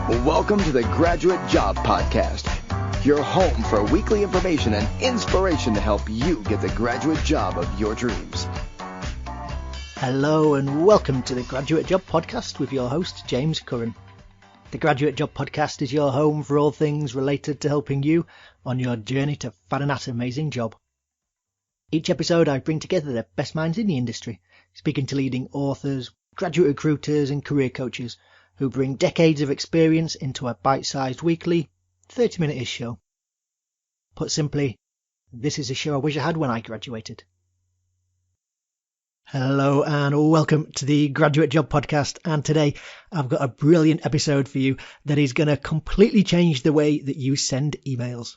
Welcome to the Graduate Job Podcast, your home for weekly information and inspiration to help you get the graduate job of your dreams. Hello and welcome to the Graduate Job Podcast with your host, James Curran. The Graduate Job Podcast is your home for all things related to helping you on your journey to find that amazing job. Each episode I bring together the best minds in the industry, speaking to leading authors, graduate recruiters and career coaches who bring decades of experience into a bite-sized weekly 30-minute-ish show. Put simply, this is a show I wish I had when I graduated. Hello and welcome to the Graduate Job Podcast, and today I've got a brilliant episode for you that is going to completely change the way that you send emails.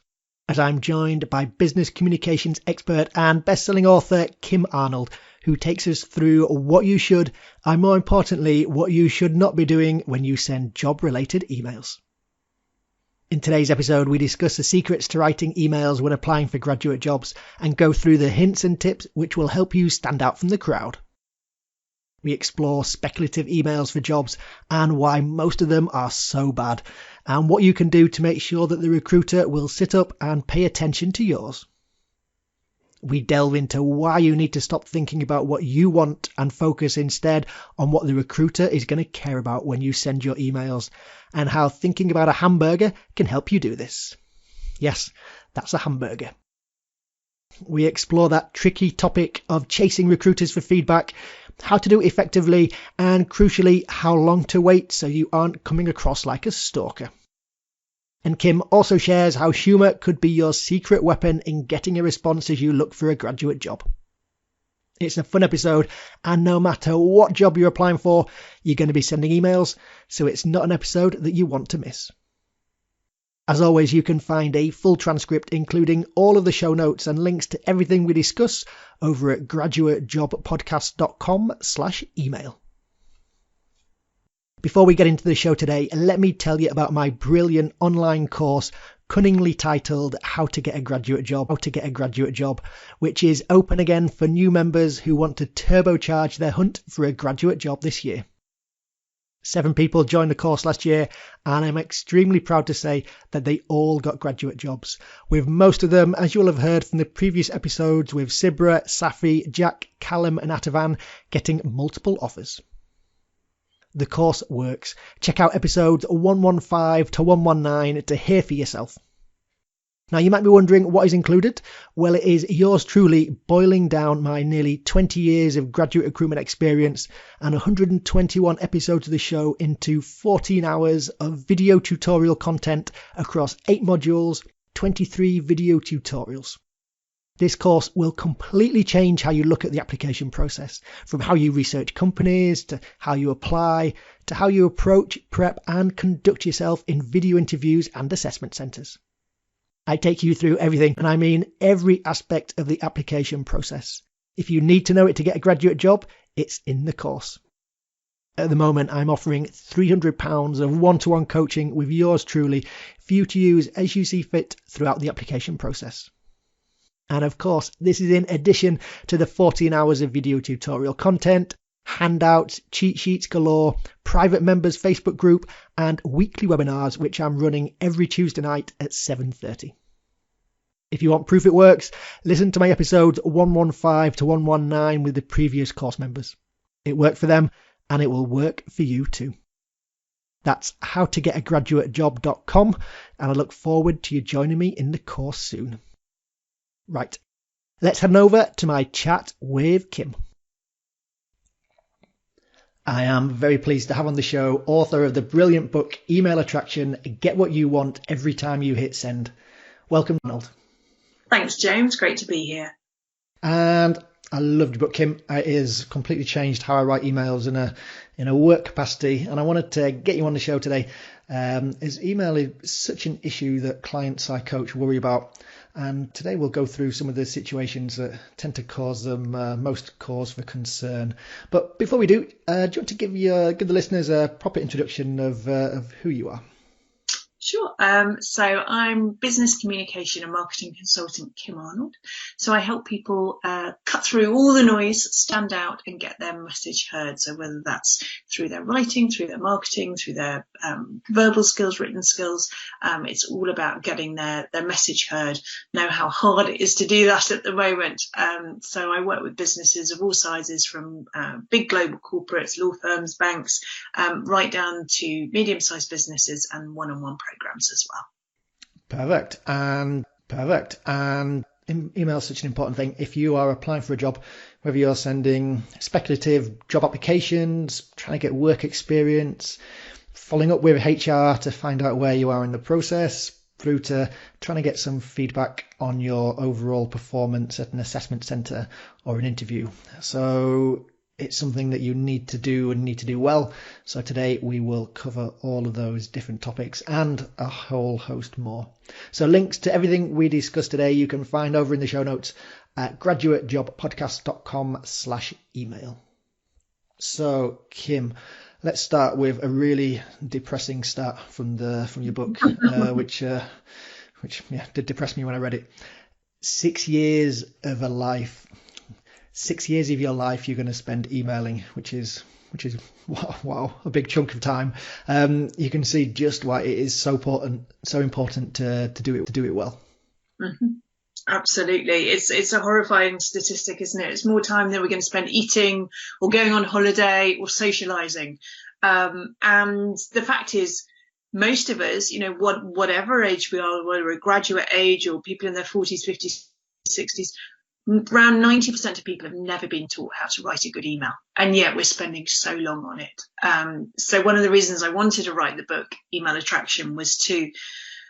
As I'm joined by business communications expert and best-selling author Kim Arnold, who takes us through what you should, and more importantly, what you should not be doing when you send job-related emails. In today's episode, we discuss the secrets to writing emails when applying for graduate jobs and go through the hints and tips which will help you stand out from the crowd. We explore speculative emails for jobs and why most of them are so bad, and what you can do to make sure that the recruiter will sit up and pay attention to yours. We delve into why you need to stop thinking about what you want and focus instead on what the recruiter is going to care about when you send your emails, and how thinking about a hamburger can help you do this. Yes, that's a hamburger. We explore that tricky topic of chasing recruiters for feedback, how to do it effectively, and crucially, how long to wait so you aren't coming across like a stalker. And Kim also shares how humour could be your secret weapon in getting a response as you look for a graduate job. It's a fun episode, and no matter what job you're applying for, you're going to be sending emails, so it's not an episode that you want to miss. As always, you can find a full transcript including all of the show notes and links to everything we discuss over at graduatejobpodcast.com/email. Before we get into the show today, let me tell you about my brilliant online course cunningly titled How to Get a Graduate Job, which is open again for new members who want to turbocharge their hunt for a graduate job this year. 7 people joined the course last year, and I'm extremely proud to say that they all got graduate jobs, with most of them, as you'll have heard from the previous episodes with Sibra, Safi, Jack, Callum and Atavan, getting multiple offers. The course works. Check out episodes 115 to 119 to hear for yourself. Now, you might be wondering what is included. Well, it is yours truly boiling down my nearly 20 years of graduate recruitment experience and 121 episodes of the show into 14 hours of video tutorial content across 8 modules, 23 video tutorials. This course will completely change how you look at the application process, from how you research companies, to how you apply, to how you approach, prep and conduct yourself in video interviews and assessment centres. I take you through everything, and I mean every aspect of the application process. If you need to know it to get a graduate job, it's in the course. At the moment, I'm offering £300 of one-to-one coaching with yours truly for you to use as you see fit throughout the application process. And of course, this is in addition to the 14 hours of video tutorial content, handouts, cheat sheets galore, private members Facebook group, and weekly webinars, which I'm running every Tuesday night at 7:30. If you want proof it works, listen to my episodes 115 to 119 with the previous course members. It worked for them, and it will work for you too. That's howtogetagraduatejob.com, and I look forward to you joining me in the course soon. Right, let's head over to my chat with Kim. I am very pleased to have on the show author of the brilliant book Email Attraction, Get What You Want Every Time You Hit Send. Welcome, Arnold. Thanks, James. Great to be here. And I loved your book, Kim. It has completely changed how I write emails in a work capacity, and I wanted to get you on the show today. As email is such an issue that clients I coach worry about. And today we'll go through some of the situations that tend to cause them most cause for concern. But before we do you want to give the listeners a proper introduction of who you are? Sure. So I'm business communication and marketing consultant Kim Arnold. So I help people cut through all the noise, stand out and get their message heard. So whether that's through their writing, through their marketing, through their verbal skills, written skills. It's all about getting their message heard. Know how hard it is to do that at the moment. So I work with businesses of all sizes, from big global corporates, law firms, banks, right down to medium-sized businesses and one-on-one programs as well. Perfect. And email is such an important thing. If you are applying for a job, whether you're sending speculative job applications, trying to get work experience, following up with HR to find out where you are in the process, through to trying to get some feedback on your overall performance at an assessment centre or an interview. So it's something that you need to do and need to do well. So today we will cover all of those different topics and a whole host more. So links to everything we discussed today you can find over in the show notes at graduatejobpodcast.com/email. So Kim, let's start with a really depressing start from your book, which did depress me when I read it. 6 years of a life. 6 years of your life you're going to spend emailing, which is wow, a big chunk of time. You can see just why it is so important to do it well. Mm-hmm. Absolutely. It's a horrifying statistic, isn't it? It's more time than we're going to spend eating or going on holiday or socializing. And the fact is, most of us, whatever age we are, whether we're graduate age or people in their 40s, 50s, 60s, around 90% of people have never been taught how to write a good email, and yet we're spending so long on it. So one of the reasons I wanted to write the book Email Attraction was to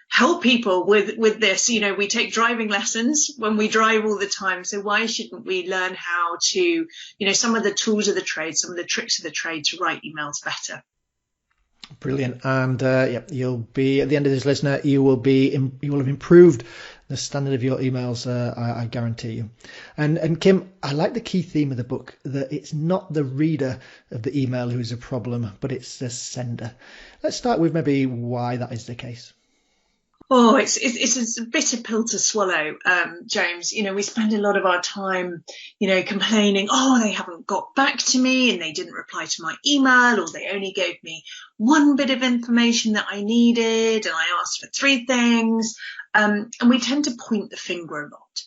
help people with this. We take driving lessons when we drive all the time, so why shouldn't we learn how to, some of the tools of the trade, some of the tricks of the trade to write emails better. Brilliant. And you'll be, at the end of this, listener, you will have improved the standard of your emails, I guarantee you. And Kim, I like the key theme of the book, that it's not the reader of the email who's a problem, but it's the sender. Let's start with maybe why that is the case. Oh, it's a bitter pill to swallow, James. We spend a lot of our time, complaining, they haven't got back to me and they didn't reply to my email, or they only gave me one bit of information that I needed and I asked for 3 things. And we tend to point the finger a lot.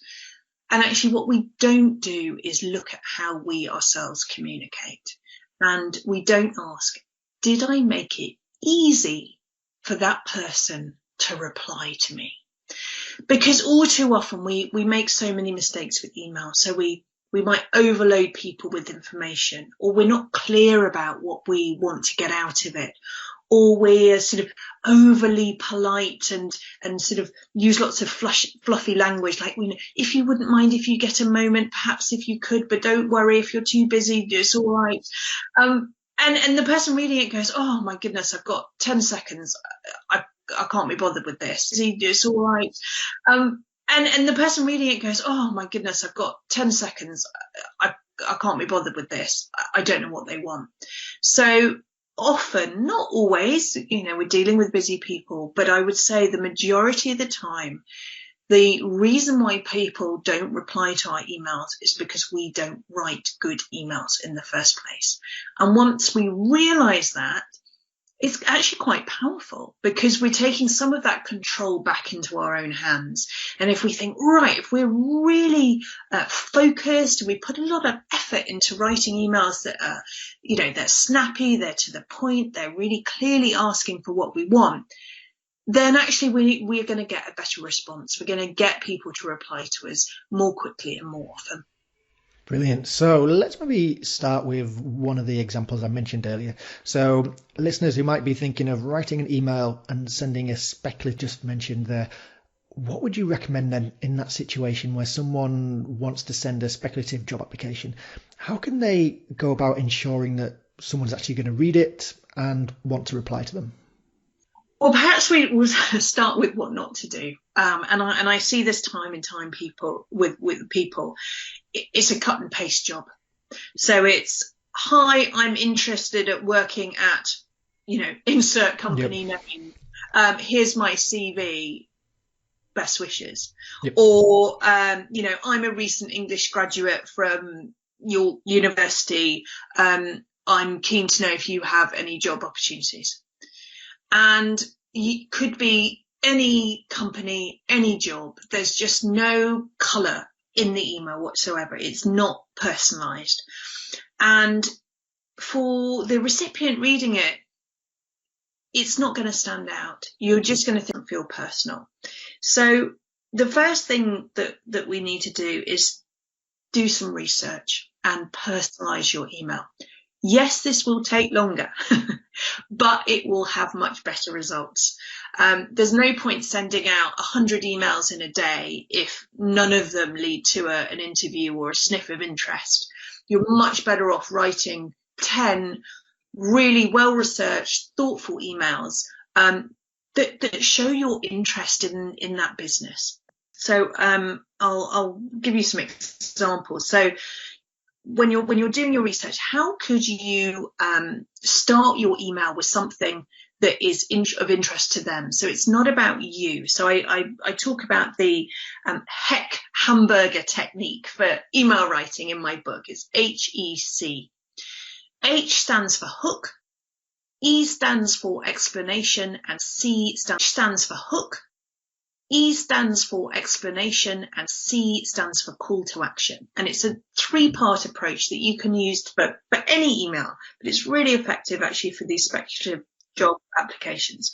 And actually what we don't do is look at how we ourselves communicate. And we don't ask, did I make it easy for that person to reply to me? Because all too often we make so many mistakes with email. So we might overload people with information, or we're not clear about what we want to get out of it, or we're sort of overly polite and sort of use lots of fluffy language, like, if you wouldn't mind if you get a moment, perhaps if you could, but don't worry if you're too busy, it's all right. And the person reading it goes, oh my goodness, I've got 10 seconds. I can't be bothered with this. It's all right. And the person reading it goes, oh my goodness, I've got 10 seconds. I can't be bothered with this. I don't know what they want. So often, not always, we're dealing with busy people, but I would say the majority of the time, the reason why people don't reply to our emails is because we don't write good emails in the first place. And once we realize that, it's actually quite powerful, because we're taking some of that control back into our own hands. And if we think, right, if we're really focused, we put a lot of effort into writing emails that are, they're snappy, they're to the point, they're really clearly asking for what we want, then actually we're going to get a better response. We're going to get people to reply to us more quickly and more often. Brilliant. So let's maybe start with one of the examples I mentioned earlier. So listeners who might be thinking of writing an email and sending a speculative, just mentioned there, what would you recommend then in that situation where someone wants to send a speculative job application? How can they go about ensuring that someone's actually going to read it and want to reply to them? Well, perhaps we will start with what not to do. And I see this time and time with people. It's a cut and paste job. So it's, hi, I'm interested at working at, insert company name. Here's my CV. Best wishes. Yep. Or, I'm a recent English graduate from your university. I'm keen to know if you have any job opportunities. And it could be any company, any job. There's just no colour in the email whatsoever. It's not personalised. And for the recipient reading it, it's not going to stand out. You're just going to feel personal. So the first thing that we need to do is do some research and personalise your email. Yes, this will take longer, but it will have much better results. There's no point sending out 100 emails in a day if none of them lead to an interview or a sniff of interest. You're much better off writing 10 really well-researched, thoughtful emails that show your interest in that business. So I'll give you some examples. So when you're doing your research, how could you start your email with something that is of interest to them? So it's not about you. So I talk about the hamburger technique for email writing in my book. It's HEC. H stands for hook, E stands for explanation, and C stands for hook. E stands for explanation and C stands for call to action. And it's a 3-part approach that you can use for any email, but it's really effective actually for these speculative job applications.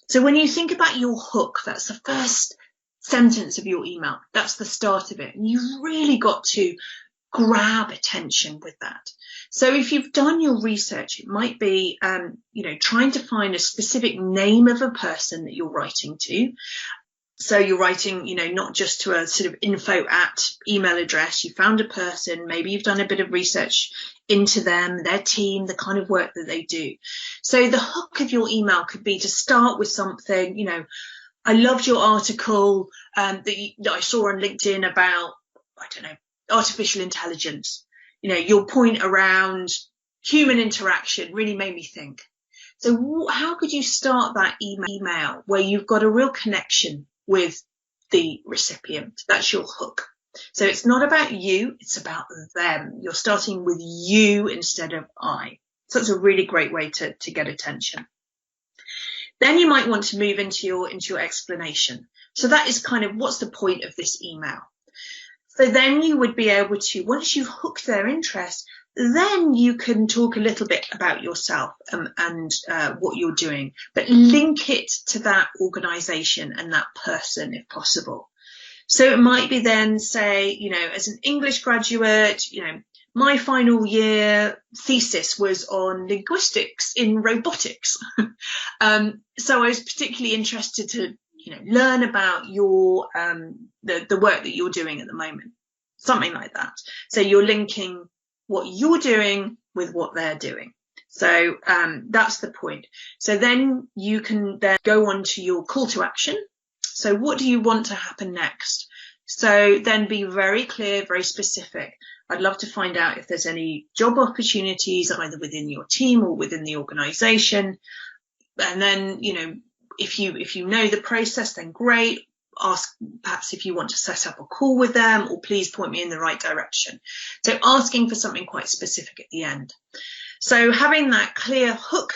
So when you think about your hook, that's the first sentence of your email. That's the start of it. And you've really got to grab attention with that. So if you've done your research, it might be, trying to find a specific name of a person that you're writing to. So you're writing, not just to a sort of info at email address. You found a person, maybe you've done a bit of research into them, their team, the kind of work that they do. So the hook of your email could be to start with something, I loved your article that I saw on LinkedIn about, artificial intelligence. Your point around human interaction really made me think. So how could you start that email where you've got a real connection with the recipient? That's your hook. So it's not about you, it's about them. You're starting with you instead of I. So it's a really great way to get attention. Then you might want to move into your explanation. So that is kind of what's the point of this email. So then you would be able to, once you've hooked their interest, then you can talk a little bit about yourself and what you're doing, but link it to that organisation and that person if possible. So it might be then say, as an English graduate, my final year thesis was on linguistics in robotics. So I was particularly interested to learn about your the work that you're doing at the moment, something like that. So you're linking what you're doing with what they're doing. So that's the point. So then you can then go on to your call to action. So what do you want to happen next? So then be very clear, very specific. I'd love to find out if there's any job opportunities either within your team or within the organisation. And then, if you know the process, then great. Ask perhaps if you want to set up a call with them, or please point me in the right direction. So asking for something quite specific at the end. So having that clear hook,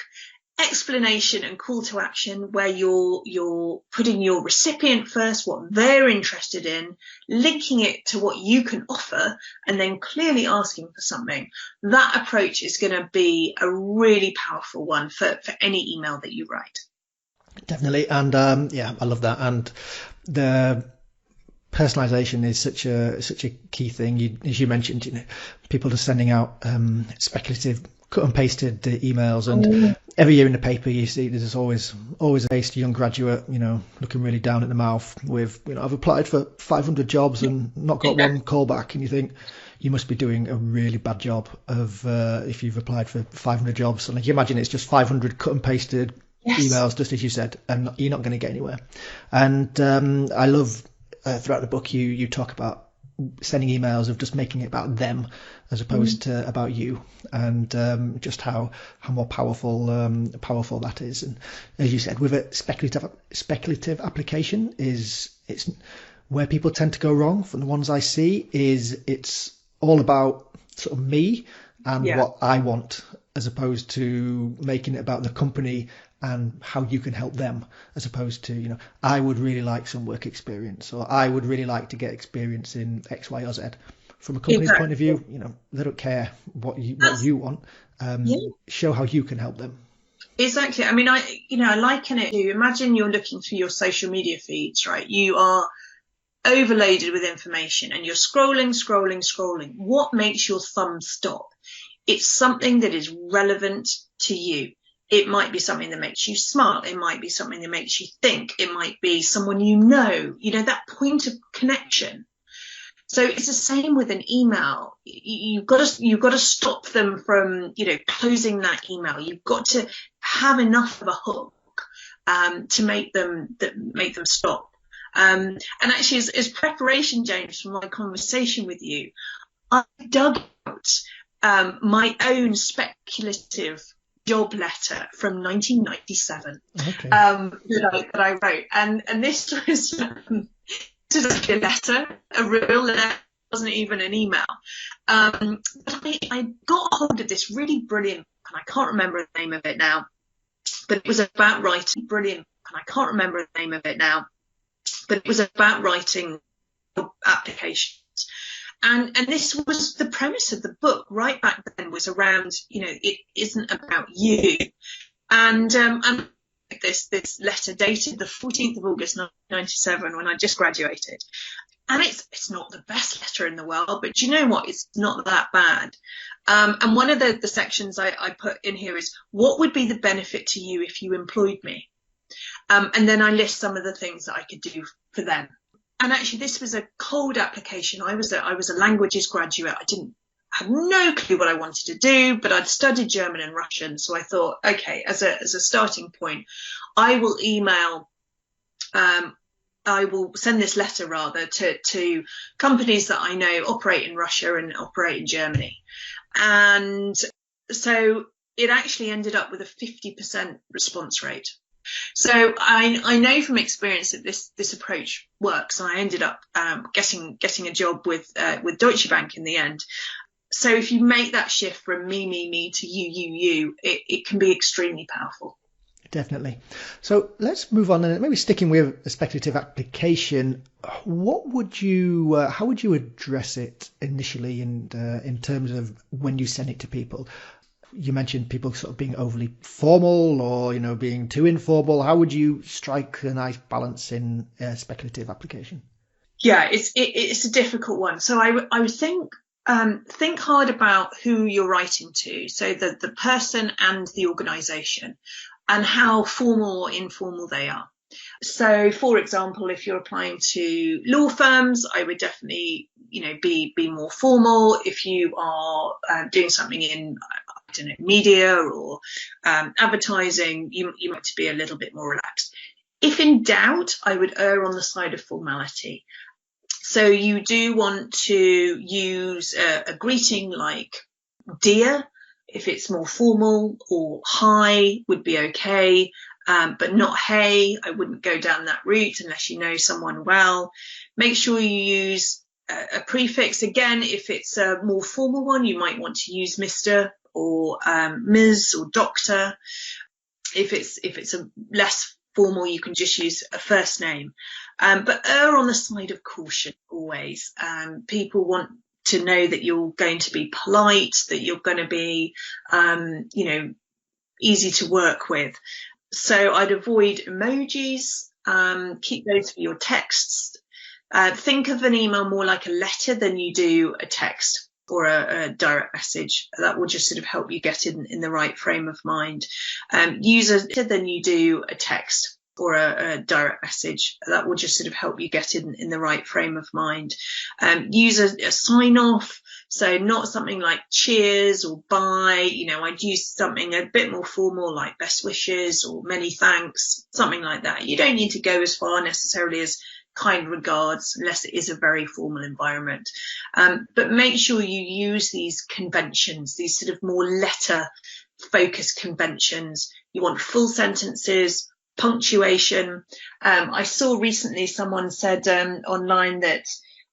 explanation and call to action where you're putting your recipient first, what they're interested in, linking it to what you can offer, and then clearly asking for something. That approach is going to be a really powerful one for any email that you write. Definitely. And I love that. And the personalization is such a key thing. As you mentioned, people are sending out speculative cut and pasted emails, and every year in the paper you see there's always a young graduate, looking really down at the mouth with, I've applied for 500 jobs and not got one call back, and you think you must be doing a really bad job of if you've applied for 500 jobs. And you imagine it's just 500 cut and pasted emails, just as you said, and you're not going to get anywhere. And I love throughout the book you talk about sending emails of just making it about them as opposed to about you, and just how more powerful that is. And as you said, with a speculative application, it's where people tend to go wrong. From the ones I see, is it's all about sort of me and what I want. as opposed to making it about the company and how you can help them, as opposed to, I would really like some work experience, or I would really like to get experience in X, Y, or Z. From a company's point of view, they don't care what you want. Show how you can help them. Exactly. I mean, I liken it to, imagine you're looking through your social media feeds, right? You are overloaded with information and you're scrolling. What makes your thumb stop? It's something that is relevant to you. It might be something that makes you smile. It might be something that makes you think. It might be someone that point of connection. So it's the same with an email. You've got to stop them from, closing that email. You've got to have enough of a hook to make them stop. And actually, as preparation, James, for my conversation with you, I dug out my own speculative job letter from 1997 that I wrote, and this was like a letter, a real letter. It wasn't even an email. But I got hold of this really brilliant book, and I can't remember the name of it now, but it was about writing. Brilliant, and I can't remember the name of it now, but it was about writing applications. And this was the premise of the book right back then, was around, it isn't about you. And this letter dated the 14th of August 1997, when I just graduated. And it's not the best letter in the world, but do you know what? It's not that bad. And one of the sections I put in here is, what would be the benefit to you if you employed me? And then I list some of the things that I could do for them. And actually, this was a cold application. I was a languages graduate. I had no clue what I wanted to do, but I'd studied German and Russian. So I thought, okay, as a starting point, I will send this letter rather to companies that I know operate in Russia and operate in Germany. And so it actually ended up with a 50% response rate. So I know from experience that this approach works, and I ended up getting a job with Deutsche Bank in the end. So if you make that shift from me to you, it can be extremely powerful. Definitely. So let's move on, and maybe sticking with a speculative application, how would you address it initially, and in terms of when you send it to people? You mentioned people sort of being overly formal, or being too informal. How would you strike a nice balance in a speculative application? Yeah, it's a difficult one. So I would think hard about who you're writing to, so the person and the organisation, and how formal or informal they are. So, for example, if you're applying to law firms, I would definitely be more formal. If you are doing something in media or advertising, you want to be a little bit more relaxed. If in doubt, I would err on the side of formality. So you do want to use a greeting like dear, if it's more formal, or hi would be okay, but not hey. I wouldn't go down that route unless you know someone well. Make sure you use a prefix. Again, if it's a more formal one, you might want to use Mr. or Ms. or Doctor. If it's a less formal, you can just use a first name. But err on the side of caution always. People want to know that you're going to be polite, that you're going to be, easy to work with. So I'd avoid emojis, keep those for your texts. Think of an email more like a letter than you do a text or a direct message. That will just sort of help you get in the right frame of mind. Use a letter than you do a text or a direct message. That will just sort of help you get in the right frame of mind. Use a sign off. So not something like cheers or bye. I'd use something a bit more formal like best wishes or many thanks, something like that. You don't need to go as far necessarily as kind regards unless it is a very formal environment. But make sure you use these conventions, these sort of more letter focused conventions. You want full sentences, punctuation. I saw recently someone said online that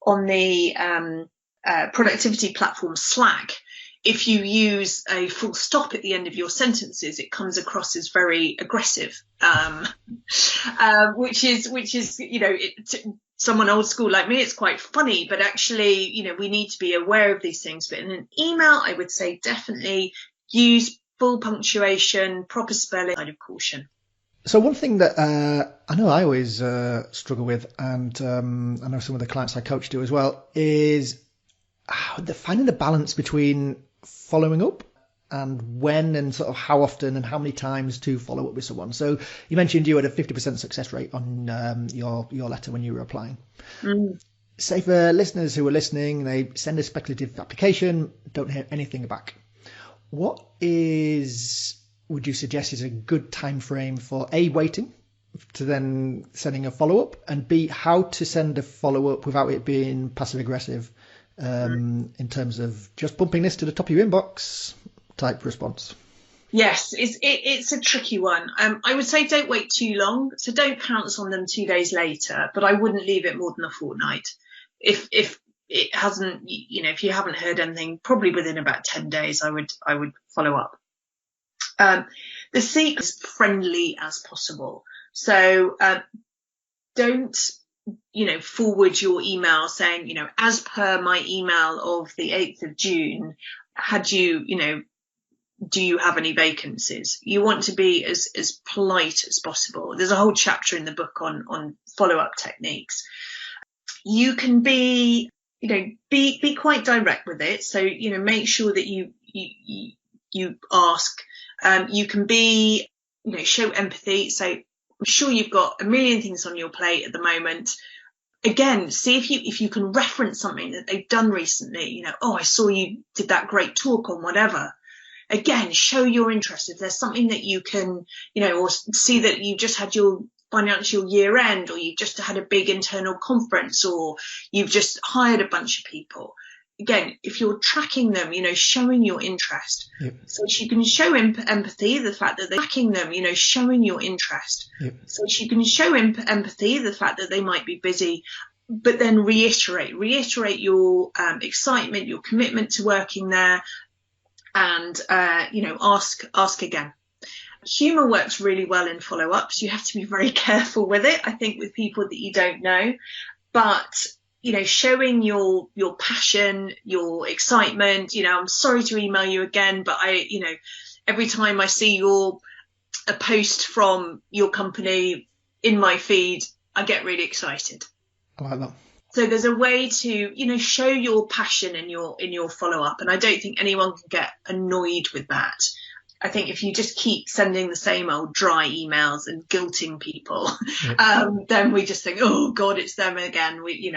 on the productivity platform Slack, if you use a full stop at the end of your sentences, it comes across as very aggressive, which is, you know, someone old school like me, it's quite funny, but actually, you know, we need to be aware of these things. But in an email, I would say definitely use full punctuation, proper spelling, kind of caution. So one thing that I know I always struggle with, and I know some of the clients I coach do as well, is finding the balance between following up and when and sort of how often and how many times to follow up with someone. So you mentioned you had a 50% success rate on your letter when you were applying. Say for listeners who are listening, they send a speculative application, don't hear anything back. What would you suggest is a good time frame for A, waiting to then sending a follow-up, and B, how to send a follow-up without it being passive aggressive, in terms of just bumping this to the top of your inbox type response? Yes, it's a tricky one. I would say don't wait too long. So don't pounce on them 2 days later, but I wouldn't leave it more than a fortnight. If it hasn't, you know, if you haven't heard anything, probably within about 10 days, I would follow up. The secret is friendly as possible. So don't, you know, forward your email saying, you know, as per my email of the 8th of June, do you have any vacancies? You want to be as polite as possible. There's a whole chapter in the book on follow-up techniques. You can be quite direct with it. So, you know, make sure that you ask. You can be, you know, show empathy. So I'm sure you've got a million things on your plate at the moment. Again, see if you can reference something that they've done recently. You know, oh, I saw you did that great talk on whatever. Again, show your interest. If there's something that you can, you know, or see that you just had your financial year end, or you've just had a big internal conference, or you've just hired a bunch of people. Again, if you're tracking them, you know, showing your interest. Yep. So you can show empathy, the fact that they're tracking them, you know, showing your interest. Yep. So you can show empathy, the fact that they might be busy, but then reiterate your excitement, your commitment to working there, and, you know, ask again. Humour works really well in follow-ups. You have to be very careful with it, I think, with people that you don't know. But, you know, showing your passion, your excitement, you know, I'm sorry to email you again, but you know, every time I see a post from your company in my feed, I get really excited. I like that. So there's a way to, you know, show your passion in your follow-up. And I don't think anyone can get annoyed with that. I think if you just keep sending the same old dry emails and guilting people, then we just think, oh God, it's them again. We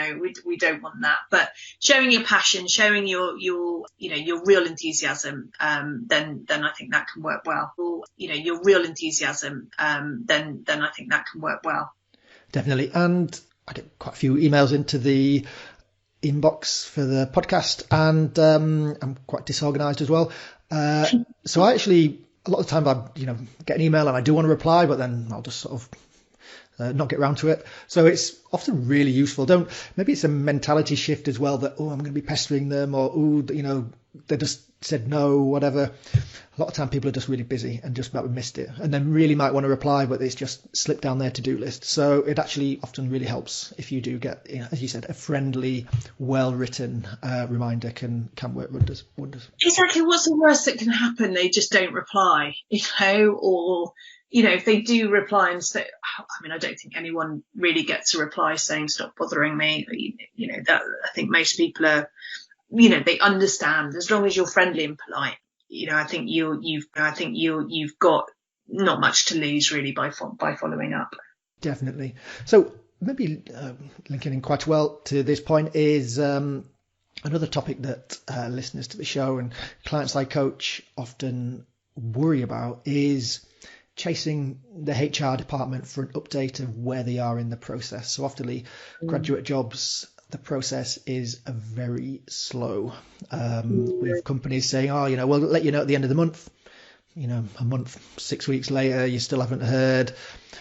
don't want that. But showing your passion, showing your real enthusiasm, then I think that can work well. Or, you know, your real enthusiasm, then I think that can work well. Definitely. And I get quite a few emails into the inbox for the podcast, and I'm quite disorganized as well. So I actually, a lot of the time I, you know, get an email and I do want to reply, but then I'll just sort of not get around to it. So it's often really useful. Maybe it's a mentality shift as well, that, oh, I'm going to be pestering them, or, oh, you know, they just said no, whatever. A lot of time people are just really busy and just about missed it, and then really might want to reply, but it's just slipped down their to-do list. So it actually often really helps if you do get, you know, as you said, a friendly, well-written reminder can work wonders. Exactly. What's the worst that can happen? They just don't reply, you know, or, you know, if they do reply and say, I mean, I don't think anyone really gets a reply saying stop bothering me. You know, that I think most people are, you know, they understand as long as you're friendly and polite. You know, I think you've got not much to lose really by following up. Definitely. So maybe linking in quite well to this point is another topic that listeners to the show and clients I coach often worry about is chasing the HR department for an update of where they are in the process. So often graduate jobs, the process is very slow, with companies saying, oh, you know, we'll let you know at the end of the month. You know, a month, 6 weeks later, you still haven't heard.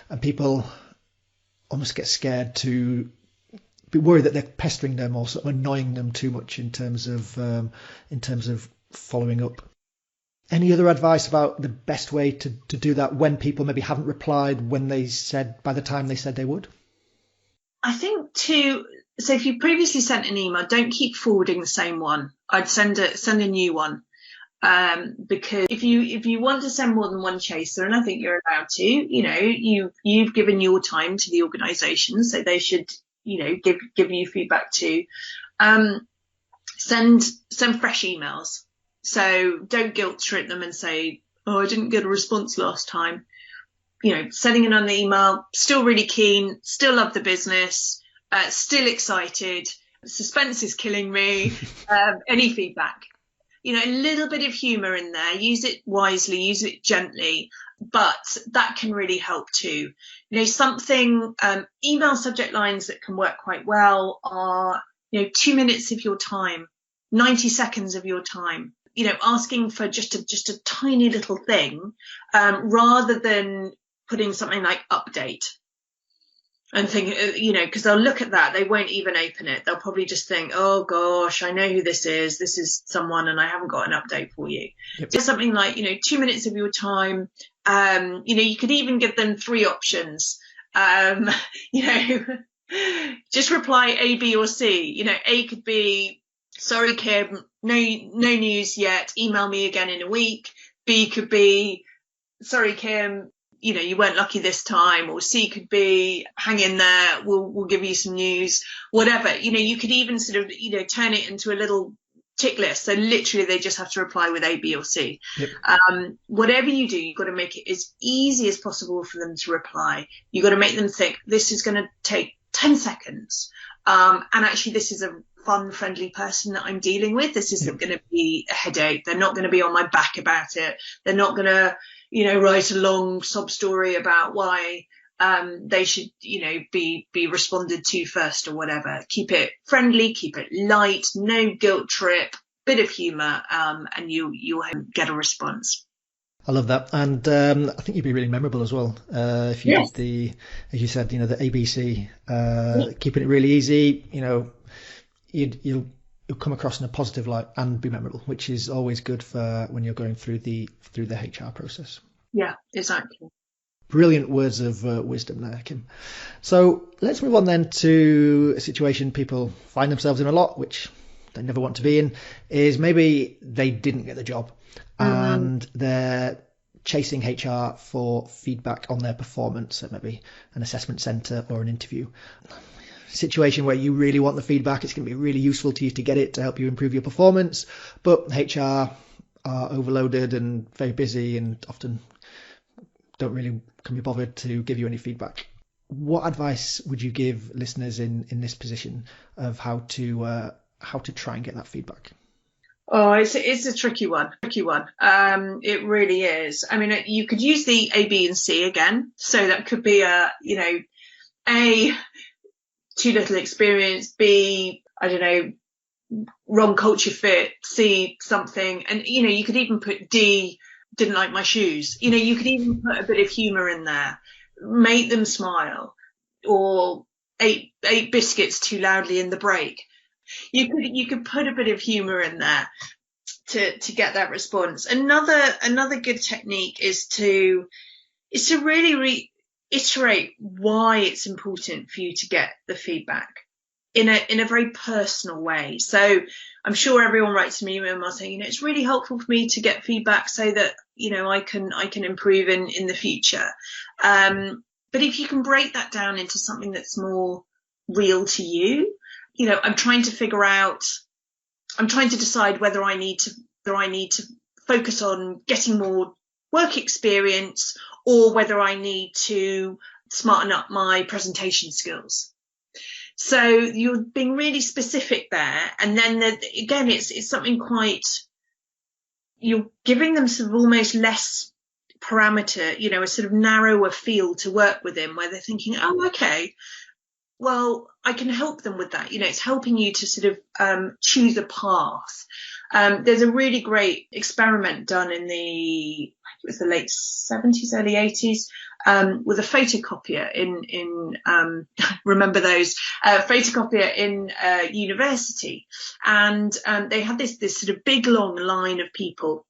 And people almost get scared to be worried that they're pestering them or sort of annoying them too much in terms of following up. Any other advice about the best way to do that when people maybe haven't replied by the time they said they would? I think so if you previously sent an email, don't keep forwarding the same one. I'd send a new one. Because if you want to send more than one chaser, and I think you're allowed to, you've given your time to the organisation, so they should, give you feedback too. Send fresh emails. So don't guilt trip them and say, oh, I didn't get a response last time. Sending another email, still really keen, still love the business, still excited. Suspense is killing me. Any feedback. A little bit of humour in there, use it wisely, use it gently, but that can really help too. Email subject lines that can work quite well are, 2 minutes of your time, 90 seconds of your time, asking for just a tiny little thing, rather than putting something like update. And think, because they'll look at that, they won't even open it. They'll probably just think, oh gosh, I know who this is. This is someone, and I haven't got an update for you. Yep. So something like, 2 minutes of your time. You could even give them 3 options. Just reply A, B, or C. A could be, sorry, Kim, no news yet. Email me again in a week. B could be, sorry, Kim, you weren't lucky this time. Or C could be, hang in there, we'll give you some news, whatever. You could even sort of, turn it into a little tick list. So literally they just have to reply with A, B, or C. Yep. Whatever you do, you've got to make it as easy as possible for them to reply. You've got to make them think this is going to take 10 seconds. And actually this is a fun, friendly person that I'm dealing with. This isn't going to be a headache. They're not going to be on my back about it. They're not going to, write a long sob story about why they should, be responded to first or whatever. Keep it friendly, keep it light, no guilt trip, bit of humour, and you'll get a response. I love that, and I think you'd be really memorable as well if you did as you said, the ABC, keeping it really easy. You'll come across in a positive light and be memorable, which is always good for when you're going through the HR process. Yeah, exactly. Brilliant words of wisdom there, Kim. So let's move on then to a situation people find themselves in a lot, which they never want to be in, is maybe they didn't get the job and they're chasing HR for feedback on their performance at maybe an assessment centre or an interview. Situation where you really want the feedback, it's going to be really useful to you to get it to help you improve your performance, but HR are overloaded and very busy and often don't really can be bothered to give you any feedback. What advice would you give listeners in this position of how to try and get that feedback? Oh, it's a tricky one. It really is. I mean, you could use the A, B, and C again. So that could be A, too little experience, B, I don't know, wrong culture fit, C, something. And, you could even put D, didn't like my shoes. You could even put a bit of humour in there, make them smile, or ate biscuits too loudly in the break. You could put a bit of humour in there to get that response. Another good technique is to really reiterate why it's important for you to get the feedback in a very personal way. So I'm sure everyone writes me an email saying, it's really helpful for me to get feedback so that, I can improve in the future. But if you can break that down into something that's more real to you, I'm trying to decide whether I need to focus on getting more work experience or whether I need to smarten up my presentation skills. So you're being really specific there. And then again, it's something you're giving them sort of almost less parameter, a sort of narrower field to work within where they're thinking, oh, okay, well, I can help them with that. It's helping you to sort of choose a path. There's a really great experiment done in it was the late 70s, early 80s, with a photocopier in remember those, photocopier in university. And they had this sort of big long line of people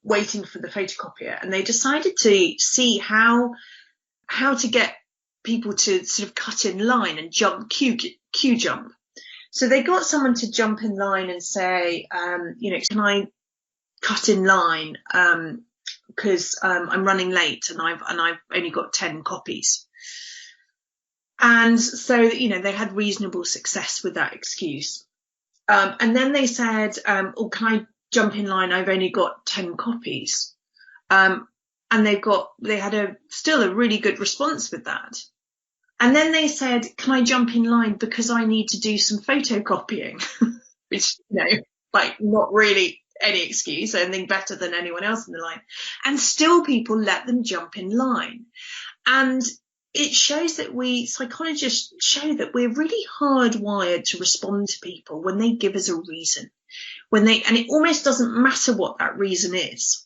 waiting for the photocopier, and they decided to see how to get people to sort of cut in line and jump, queue jump. So they got someone to jump in line and say, can I cut in line? Because I'm running late and I've only got 10 copies. And so, they had reasonable success with that excuse. And then they said, can I jump in line? I've only got 10 copies. And they had still a really good response with that. And then they said, can I jump in line because I need to do some photocopying? Which, not really any excuse, anything better than anyone else in the line. And still people let them jump in line. And it shows that psychologists show that we're really hardwired to respond to people when they give us a reason. And it almost doesn't matter what that reason is.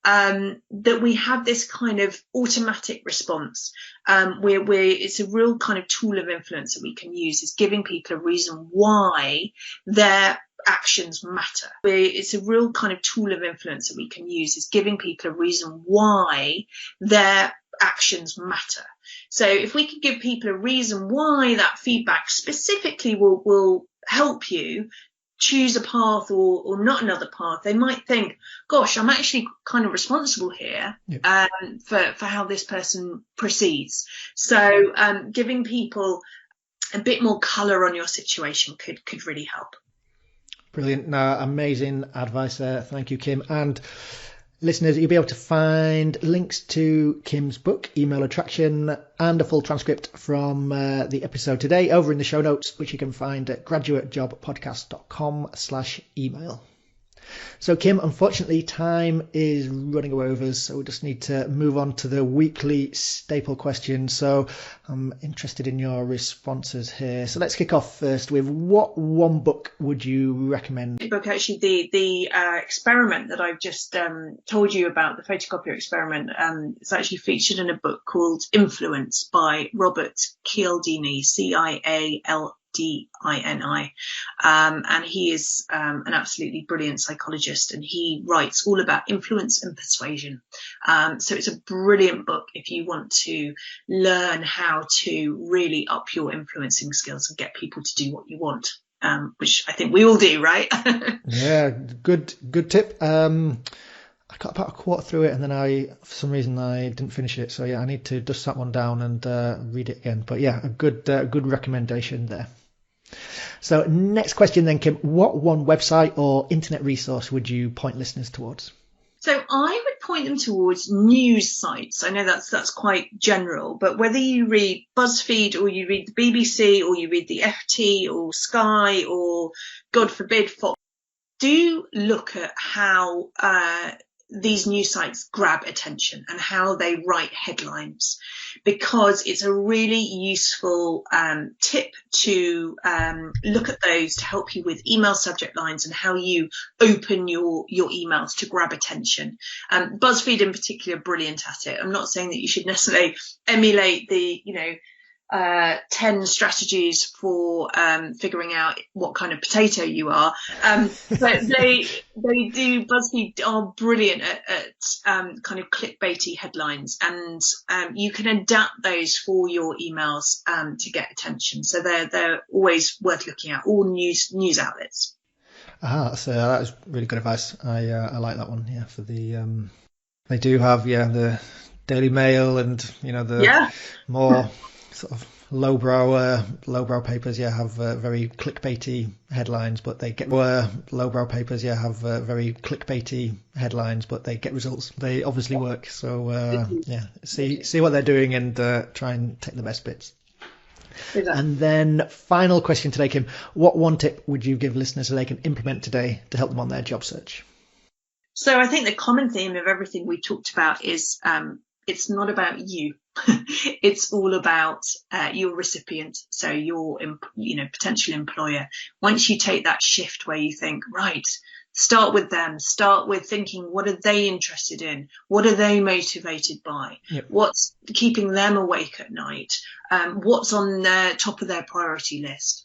That we have this kind of automatic response, where it's a real kind of tool of influence that we can use, is giving people a reason why their actions matter. It's a real kind of tool of influence that we can use, is giving people a reason why their actions matter. So if we could give people a reason why that feedback specifically will help you choose a path or not another path, they might think, gosh, I'm actually kind of responsible here for how this person proceeds. So giving people a bit more colour on your situation could really help. Brilliant. Amazing advice there. Thank you, Kim. And listeners, you'll be able to find links to Kim's book, Email Attraction, and a full transcript from the episode today over in the show notes, which you can find at graduatejobpodcast.com/email. So, Kim, unfortunately, time is running away with us, so we just need to move on to the weekly staple question. So I'm interested in your responses here. So let's kick off first with, what one book would you recommend? The book, actually, the experiment that I've just told you about, the photocopier experiment, it's actually featured in a book called Influence by Robert Cialdini, Cialdini. And he is an absolutely brilliant psychologist, and he writes all about influence and persuasion. So it's a brilliant book if you want to learn how to really up your influencing skills and get people to do what you want, which I think we all do, right? Yeah, good tip. I got about a quarter through it, and then for some reason I didn't finish it. So yeah, I need to dust that one down and read it again. But yeah, a good recommendation there. So next question then, Kim, what one website or internet resource would you point listeners towards? So I would point them towards news sites. I know that's quite general, but whether you read BuzzFeed or you read the BBC or you read the FT or Sky or, God forbid, Fox, do look at how these news sites grab attention and how they write headlines, because it's a really useful tip to look at those to help you with email subject lines and how you open your emails to grab attention. BuzzFeed in particular, brilliant at it. I'm not saying that you should necessarily emulate the 10 strategies for figuring out what kind of potato you are, but BuzzFeed are brilliant at kind of clickbaity headlines, and you can adapt those for your emails to get attention. So they're always worth looking at, all news outlets. So that was really good advice. I like that one. Yeah, for the they do have the Daily Mail and the more sort of lowbrow papers have very clickbaity headlines, but they get lowbrow papers have very clickbaity headlines, but they get results. They obviously work. So see what they're doing and try and take the best bits. Exactly. And then final question today, Kim, what one tip would you give listeners so they can implement today to help them on their job search? So I think the common theme of everything we talked about is it's not about you. It's all about your recipient, so your potential employer. Once you take that shift where you think, right, start with them, start with thinking, what are they interested in? What are they motivated by? Yep. What's keeping them awake at night? What's on their top of their priority list?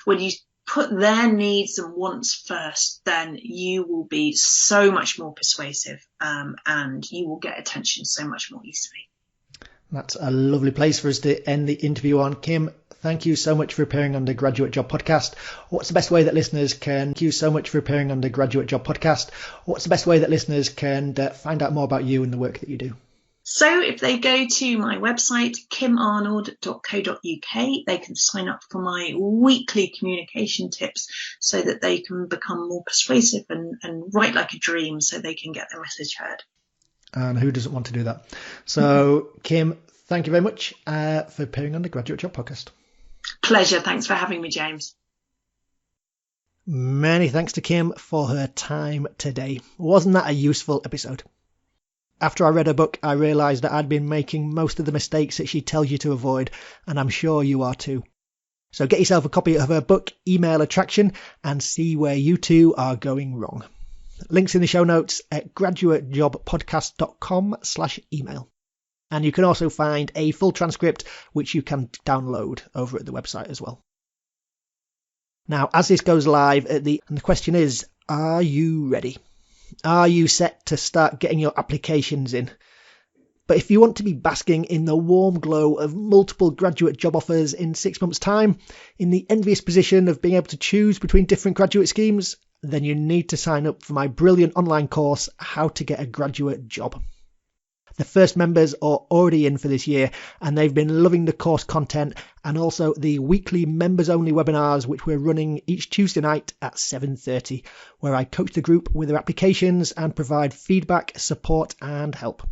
When you put their needs and wants first, then you will be so much more persuasive, and you will get attention so much more easily. That's a lovely place for us to end the interview on. Kim, thank you so much for appearing on the Graduate Job Podcast. What's the best way that listeners can find out more about you and the work that you do? So if they go to my website, kimarnold.co.uk, they can sign up for my weekly communication tips so that they can become more persuasive and write like a dream so they can get their message heard. And who doesn't want to do that? So, Kim, thank you very much for appearing on the Graduate Job Podcast. Pleasure. Thanks for having me, James. Many thanks to Kim for her time today. Wasn't that a useful episode? After I read her book, I realised that I'd been making most of the mistakes that she tells you to avoid, and I'm sure you are too. So get yourself a copy of her book, Email Attraction, and see where you too are going wrong. Links in the show notes at graduatejobpodcast.com/email. And you can also find a full transcript, which you can download over at the website as well. Now, as this goes live, and the question is, are you ready? Are you set to start getting your applications in? But if you want to be basking in the warm glow of multiple graduate job offers in 6 months' time, in the envious position of being able to choose between different graduate schemes, then you need to sign up for my brilliant online course, How to Get a Graduate Job. The first members are already in for this year, and they've been loving the course content and also the weekly members-only webinars, which we're running each Tuesday night at 7:30, where I coach the group with their applications and provide feedback, support, and help.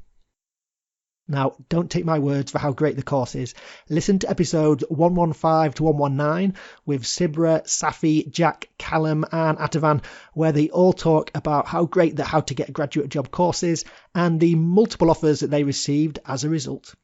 Now, don't take my words for how great the course is. Listen to episodes 115 to 119 with Sibra, Safi, Jack, Callum and Atavan, where they all talk about how great the How to Get a Graduate Job course is and the multiple offers that they received as a result.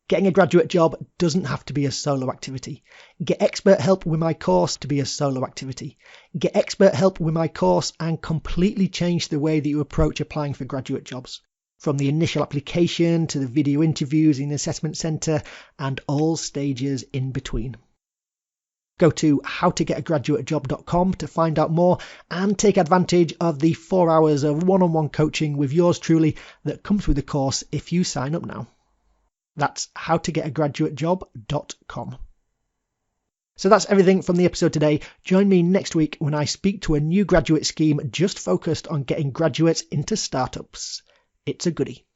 Getting a graduate job doesn't have to be a solo activity. Get expert help with my course to be a solo activity. Get expert help with my course and completely change the way that you approach applying for graduate jobs. From the initial application to the video interviews in the assessment centre and all stages in between. Go to howtogetagraduatejob.com to find out more and take advantage of the 4 hours of one-on-one coaching with yours truly that comes with the course if you sign up now. That's howtogetagraduatejob.com. So that's everything from the episode today. Join me next week when I speak to a new graduate scheme just focused on getting graduates into startups. It's a goodie.